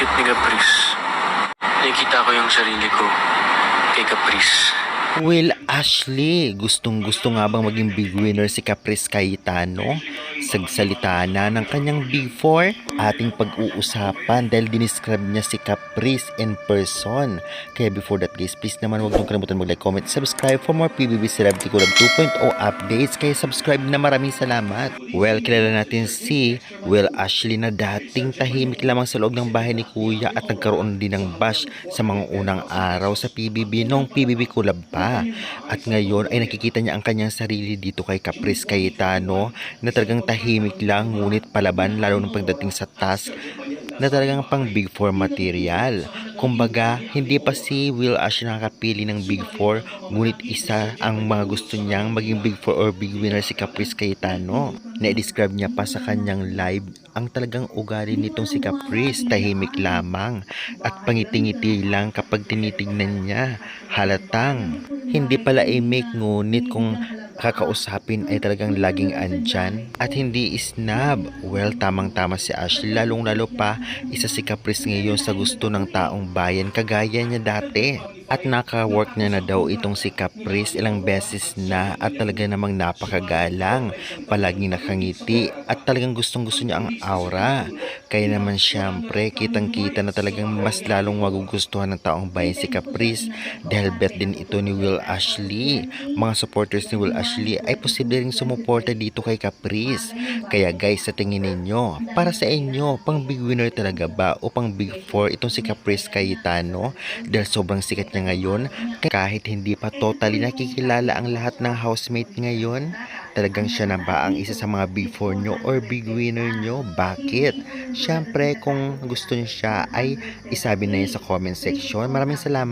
cute ni Caprice. Nakikita ko yung sarili ko kay Caprice. Will Ashley, gustong-gusto nga bang maging big winner si Caprice Cayetano? Sagsalita na ng kanyang Big Four, ating pag-uusapan dahil dinescribe niya si Caprice in person. Kaya before that guys, please naman huwag niyong kalimutan mag-like, comment, subscribe for more PBB Celebrity Collab 2.0 updates. Kaya subscribe na, maraming salamat. Well, kilala natin si Will Ashley na dating tahimik lamang sa loob ng bahay ni Kuya at nagkaroon din ng bash sa mga unang araw sa PBB noong PBB Collab pa. At ngayon ay nakikita niya ang kanyang sarili dito kay Caprice Cayetano na talagang tahimik lang ngunit palaban lalo ng pagdating sa task na talagang pang Big Four material. Kumbaga, hindi pa si Will Ashley nakakapili ng Big Four, ngunit isa ang mga gusto niyang maging Big Four or Big Winner si Caprice Cayetano. Na-describe niya pa sa kanyang live ang talagang ugali nitong si Caprice, tahimik lamang at pangiti-ngiti lang kapag tinitignan niya. Halatang hindi pala i-make, ngunit kung kakausapin ay talagang laging andyan at hindi isnab. Well, tamang-tama si Ashley, lalong-lalo pa isa si Caprice ngayon sa gusto ng taong bayan kagaya niya dati. At naka-work niya na daw itong si Caprice ilang beses na at talaga namang napakagalang, palaging nakangiti at talagang gustong-gusto niya ang aura. Kaya naman syempre kitang-kita na talagang mas lalong magugustuhan ng taong bayan si Caprice dahil bet din ito ni Will Ashley. Mga supporters ni Will Ashley ay posible ring sumuporta dito kay Caprice. Kaya guys, sa tingin ninyo, para sa inyo, pang big winner talaga ba o pang big four itong si Caprice Cayetano dahil sobrang sikat niya ngayon kahit hindi pa totally nakikilala ang lahat ng housemate ngayon? Talagang siya na ba ang isa sa mga big four nyo or big winner nyo? Bakit? Syempre kung gusto nyo siya ay isabi na yun sa comment section. Maraming salamat.